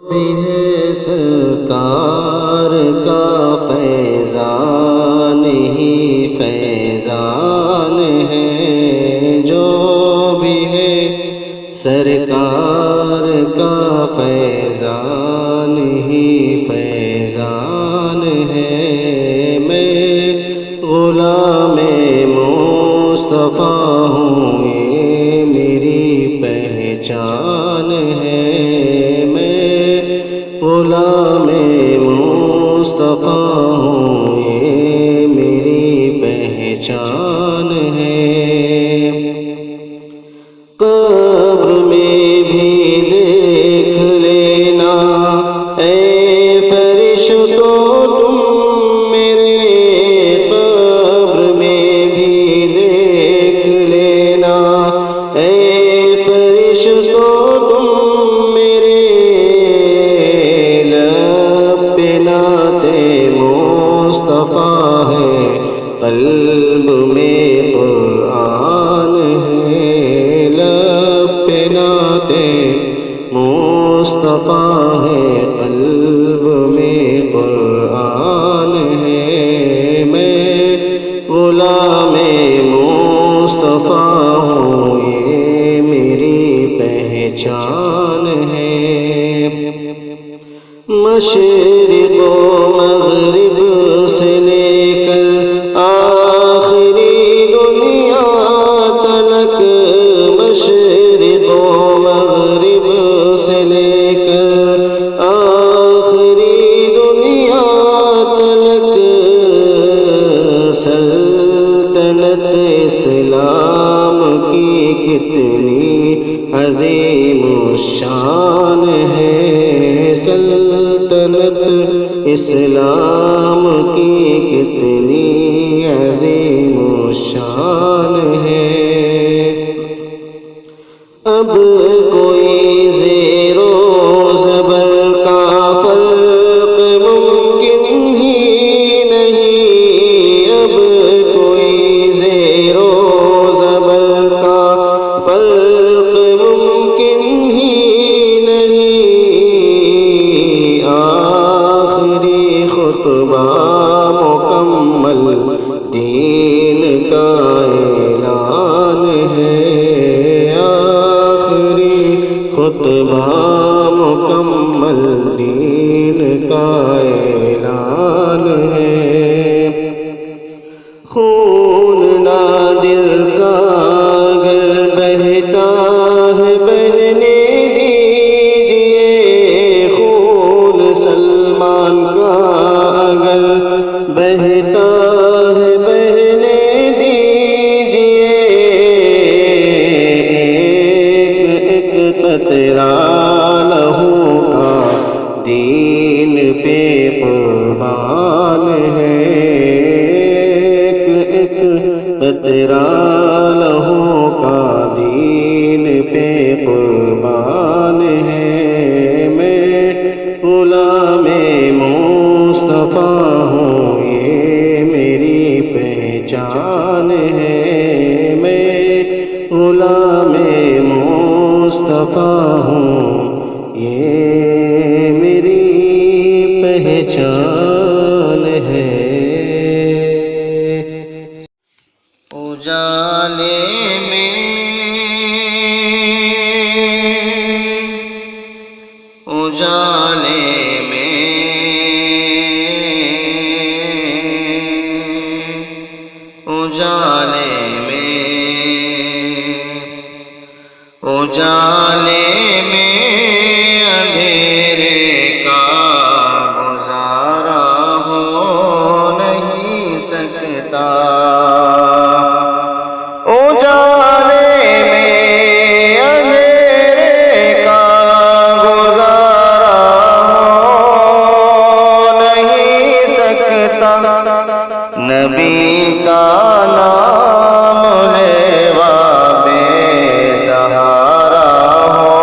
بھی ہے سرکار کا فیضان ہی فیضان ہے، جو بھی ہے سرکار کا فیضان ہی فیضان ہے۔ میں غلام مصطفیٰ ہوں، یہ میری پہچان ہے۔ میں غلام مصطفیٰ ہوں، یہ میری پہچان ہے۔ قبر میں بھی دیکھ لینا اے فرشتوں تم میرے، قبر میں بھی دیکھ لینا اے فرشتوں تم میرے، لب پہ نعت مصطفیٰ ہے، قلب میں قرآن ہے۔ لب پہ نعت مصطفیٰ ہے، قلب میں قرآن ہے۔ میں غلام مصطفیٰ ہوں، یہ میری پہچان ہے۔ مشرق و مغرب سے لے کر آخری دنیا تلک، مشرق و مغرب سے لے کر آخری دنیا تلک، سلطنت اسلام کی کتنی عظیم الشان ہے، سلطنت اسلام کی کتنی عظیم الشان ہے۔ اب کوئی زیر و زبر کا فرق ممکن ہی نہیں، اب کوئی زیر و زبر کا فرق ممکن ہی نہیں، آخری خطبہ مکمل دین کا اعلان ہے، خطبہ مکمل دین کا اعلان ہے۔ خون نادر کا اگر بہتا ہے بہنے دیجئے، خون سلمان کا اگر بہتا ہے بہنے دیجئے، قطرہ لہو کا دین پہ قربان ہے، ایک قطرہ لہو کا دین پہ قربان ہے۔ میں غلام مصطفیٰ ہوں، یہ میری پہچان ہے۔ میں غلام مصطفیٰ ہوں، یہ میری پہچان ہے۔ اجالے میں اجالے میں اجالے میں اجالے میں اندھیرے کا گزارا ہو نہیں سکتا، اجالے میں اندھیرے کا گزارا ہو نہیں سکتا، نبی کا نام لیوا بے سہارا ہو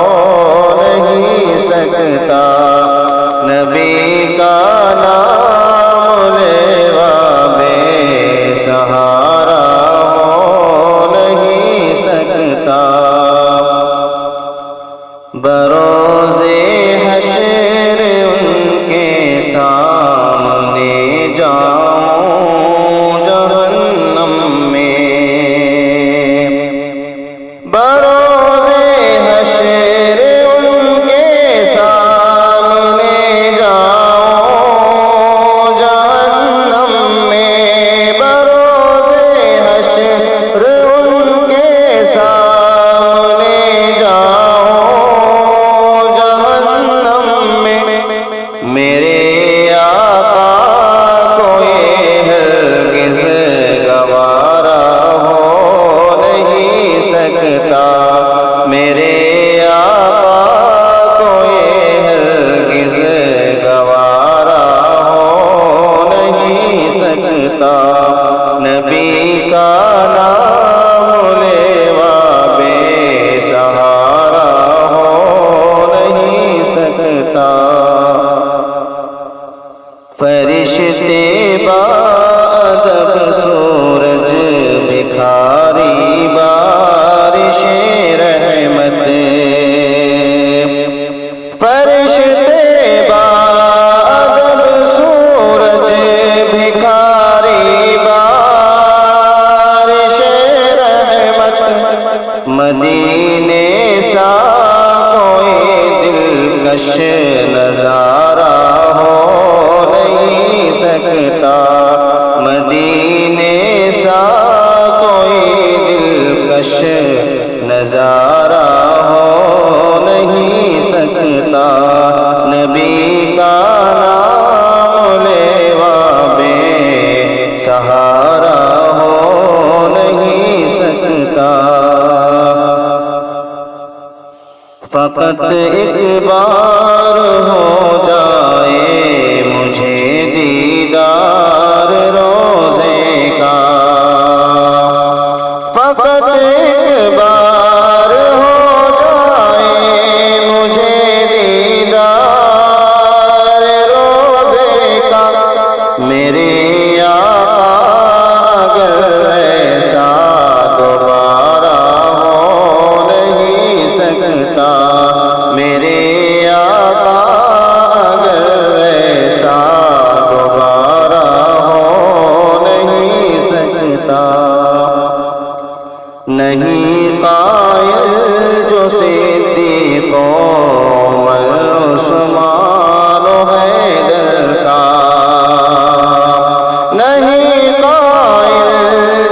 دلکش نظارہ ہو نہیں سکتا، مدینے سا کوئی دلکش نظارہ ہو نہیں سکتا، نبی کا نام لیوا بے سہارا ہو نہیں سکتا۔ فقط ایک بار ہو جائے مجھے دیدار روزے کا، فقط ایک بار ہو جائے مجھے دیدار روزے کا، میرے آقا اگر ایسا دوبارہ ہو نہیں سکتا، میرے آقا اگر ایسا دوبارہ ہو نہیں سکتا، نہیں قائل جو صدیق عمر عثمان و حیدر کا، نہیں قائل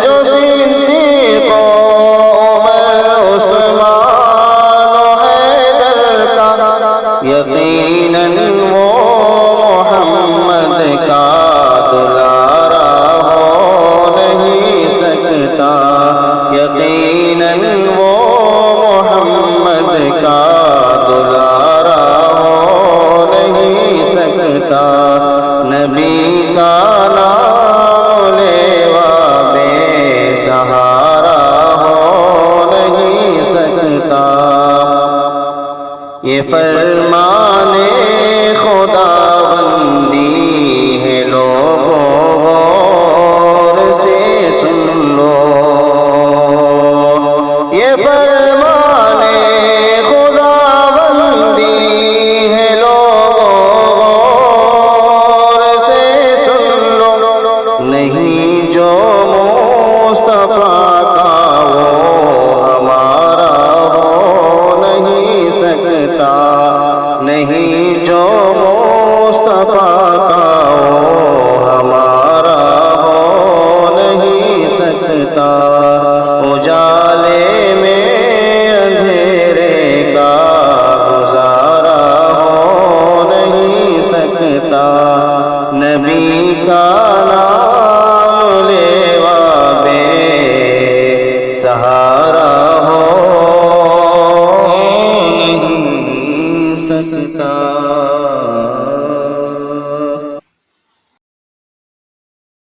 جو صدیق عمر عثمان و حیدر کا، یقیناً وہ محمد کا دلارا ہو نہیں سکتا، یقیناً وہ محمد کا دلارا ہو نہیں سکتا، نبی کا نام لیوا بے سہارا ہو نہیں سکتا، یہ فرمان خدا بندی ہے لوگوں غور سے سن لو، یہ فرمان خدا بندی ہے لوگوں غور سے سن لو، نہیں جو مصطفیٰ کا وہ ہمارا ہو نہیں سکتا، نہیں جو مصطفیٰ کا وہ ہمارا ہو نہیں سکتا، اجالے میں اندھیرے کا گزارا ہو نہیں سکتا، نبی کا